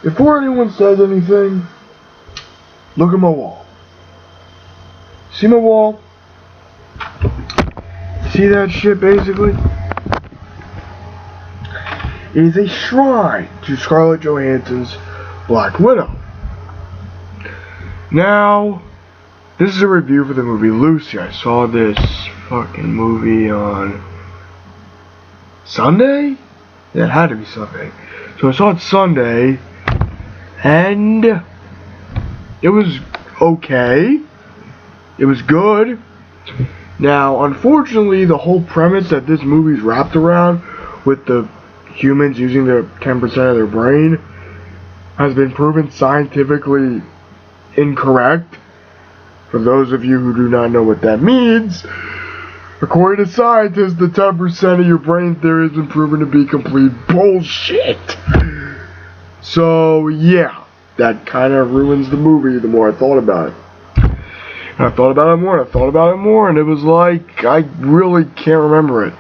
before anyone says anything, look at my wall. See my wall? See that shit, basically? It is a shrine to Scarlett Johansson's Black Widow. Now, this is a review for the movie Lucy. I saw this fucking movie on Sunday? Yeah, it had to be Sunday. So I saw it Sunday, and it was okay. It was good. Now, unfortunately, the whole premise that this movie's wrapped around, with the humans using their 10% of their brain, has been proven scientifically incorrect. For those of you who do not know what that means, according to scientists, the 10% of your brain theory has been proven to be complete bullshit. So, yeah, that kind of ruins the movie the more I thought about it. And I thought about it more, and I thought about it more, and it was like, I really can't remember it.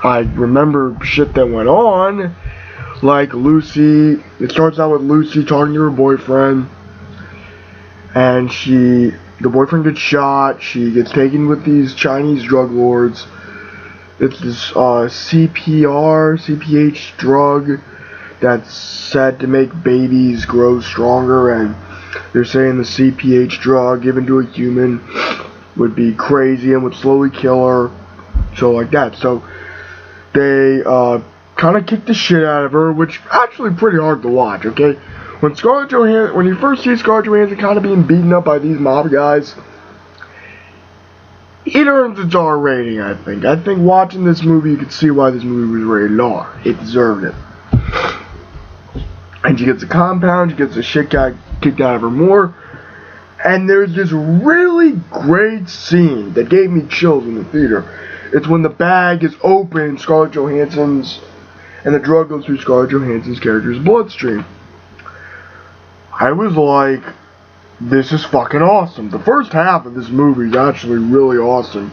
I remember shit that went on, like Lucy. It starts out with Lucy talking to her boyfriend, and the boyfriend gets shot. She gets taken with these Chinese drug lords. It's this CPH drug that's said to make babies grow stronger, and they're saying the CPH drug given to a human would be crazy and would slowly kill her. So like that. So they kind of kick the shit out of her, which actually pretty hard to watch, okay? When you first see Scarlett Johansson kind of being beaten up by these mob guys, it earns its R rating, I think. I think watching this movie, you could see why this movie was rated R. It deserved it. And she gets a compound, she gets the shit kicked out of her more. And there's this really great scene that gave me chills in the theater. It's when the bag is open, Scarlett Johansson's, and the drug goes through Scarlett Johansson's character's bloodstream. I was like, this is fucking awesome. The first half of this movie is actually really awesome.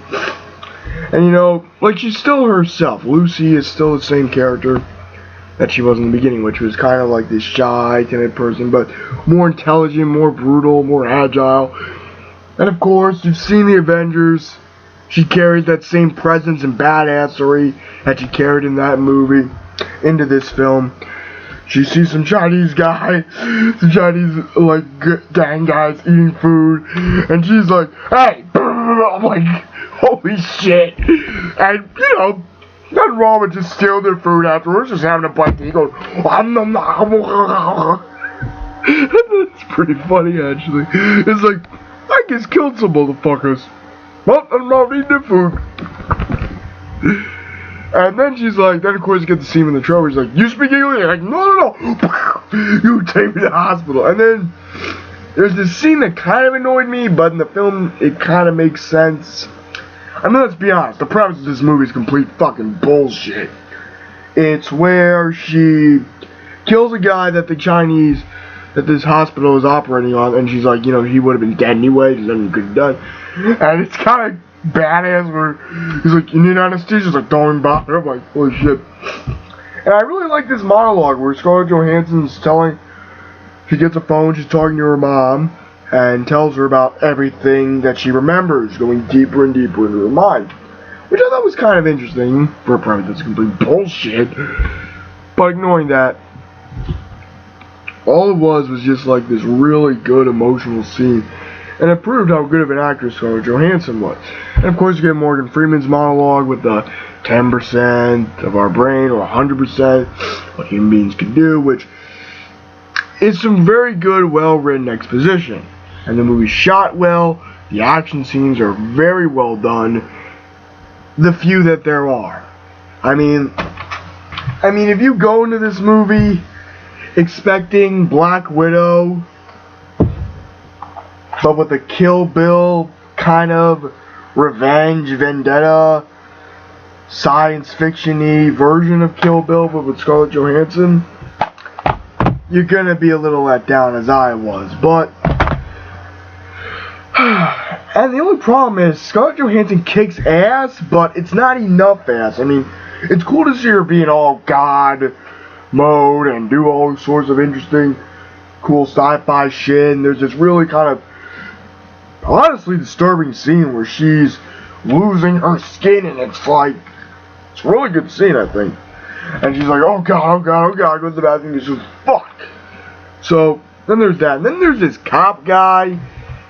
And you know, like, she's still herself. Lucy is still the same character that she was in the beginning, which was kind of like this shy, timid person, but more intelligent, more brutal, more agile. And of course, you've seen the Avengers. She carries that same presence and badassery that she carried in that movie into this film. She sees some Chinese gang guys eating food, and she's like, hey, I'm like, holy shit. And, you know, nothing wrong with just stealing their food afterwards, just having a bite to eat, going, it's pretty funny, actually. It's like, I just killed some motherfuckers. Well, I'm not eating their food. And then she's like, then of course you get the scene in the trailer. He's like, you speak English? You're like, no. You take me to the hospital. And then there's this scene that kind of annoyed me, but in the film it kind of makes sense. I mean, let's be honest, the premise of this movie is complete fucking bullshit. It's where she kills a guy that this hospital is operating on, and she's like, you know, he would have been dead anyway, there's nothing he could have done. And it's kind of badass where he's like, you need anesthesia? He's like, don't even bother. I'm like, holy shit. And I really like this monologue where Scarlett Johansson's she gets a phone, she's talking to her mom, and tells her about everything that she remembers, going deeper and deeper into her mind. Which I thought was kind of interesting for a premise that's complete bullshit. But ignoring that, all it was just like this really good emotional scene. And it proved how good of an actress Scarlett Johansson was. And of course you get Morgan Freeman's monologue with the 10% of our brain, or 100%, what human beings can do, which is some very good, well-written exposition. And the movie's shot well, the action scenes are very well done, the few that there are. I mean, if you go into this movie expecting Black Widow, but with a Kill Bill kind of revenge, vendetta, science fiction-y version of Kill Bill, but with Scarlett Johansson, you're gonna be a little let down, as I was. But and the only problem is Scarlett Johansson kicks ass, but it's not enough ass. I mean, it's cool to see her being all God, mode and do all sorts of interesting, cool sci-fi shit. And there's this really kind of honestly disturbing scene where she's losing her skin, and it's a really good scene, I think. And she's like, oh god, oh god, oh god, goes to the bathroom and she's like, fuck. So then there's that, and then there's this cop guy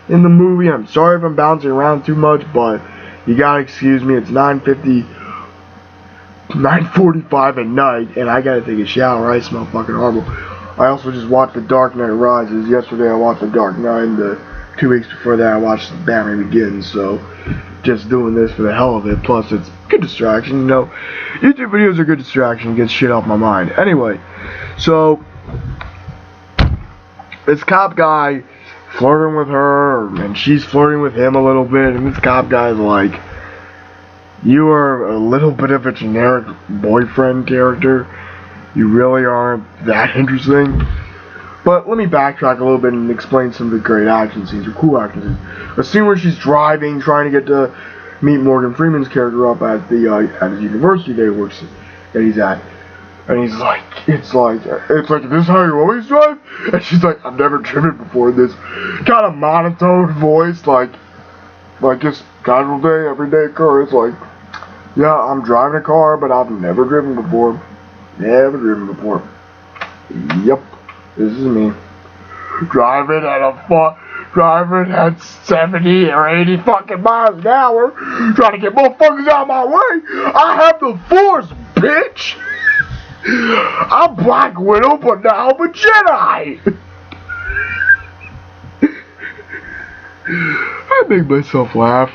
in the movie. I'm sorry if I'm bouncing around too much, but you gotta excuse me. It's 9:45 at night, and I gotta take a shower. I smell fucking horrible. I also just watched The Dark Knight Rises. Yesterday I watched The Dark Knight, and 2 weeks before that I watched Batman Begins. So just doing this for the hell of it. Plus it's good distraction, you know. YouTube videos are good distraction. Gets shit off my mind. Anyway, so this cop guy flirting with her, and she's flirting with him a little bit, and this cop guy's like, you are a little bit of a generic boyfriend character. You really aren't that interesting. But let me backtrack a little bit and explain some of the great action scenes, or cool action scenes. A scene where she's driving, trying to get to meet Morgan Freeman's character up at the at his university that he's at. And he's like, it's like, is this how you always drive? And she's like, I've never driven before. This kind of monotone voice, like just casual day, everyday occurrence. Like, yeah, I'm driving a car, but I've never driven before. Never driven before. Yep, this is me. Driving at 70 or 80 fucking miles an hour, trying to get motherfuckers out of my way. I have the force, bitch. I'm Black Widow, but now I'm a Jedi. I make myself laugh.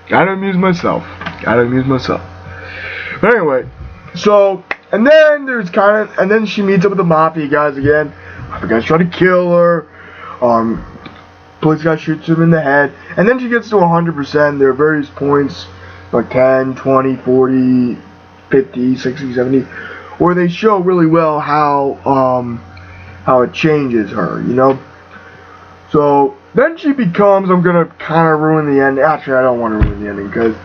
Gotta amuse myself. But anyway, so, and then and then she meets up with the mafia guys again. Mafia guys try to kill her. Police guy shoots him in the head. And then she gets to 100%. There are various points, like 10, 20, 40, 50, 60, 70, where they show really well how it changes her, you know? So then she becomes, I'm gonna kind of ruin the ending. Actually, I don't want to ruin the ending, because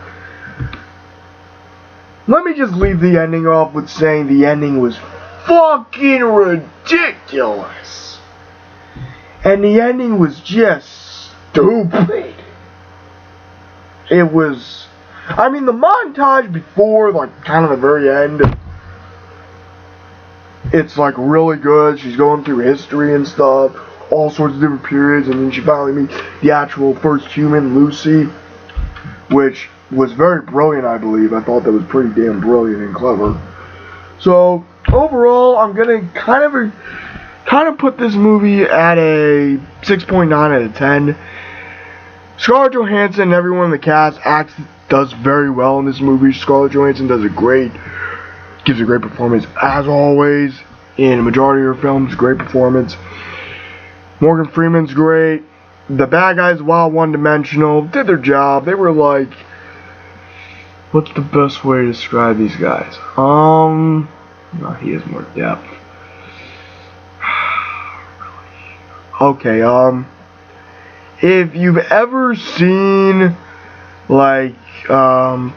let me just leave the ending off with saying the ending was fucking ridiculous. And the ending was just stupid. It was, I mean, the montage before, like, kind of the very end, it's, like, really good. She's going through history and stuff, all sorts of different periods, and then she finally meets the actual first human, Lucy, which was very brilliant, I believe. I thought that was pretty damn brilliant and clever. So, overall, I'm gonna kind of put this movie at a 6.9 out of 10. Scarlett Johansson and everyone in the cast does very well in this movie. Scarlett Johansson gives a great performance, as always, in a majority of her films. Great performance. Morgan Freeman's great. The bad guys, while one-dimensional, did their job. They were like, what's the best way to describe these guys? No, he has more depth. Okay, if you've ever seen, like, kind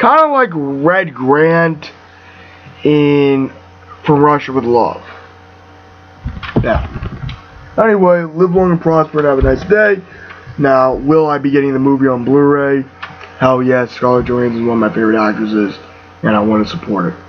of like Red Grant in From Russia with Love. Yeah. Anyway, live long and prosper and have a nice day. Now, will I be getting the movie on Blu-ray? Hell yes, Scarlett Johansson is one of my favorite actresses, and I want to support it.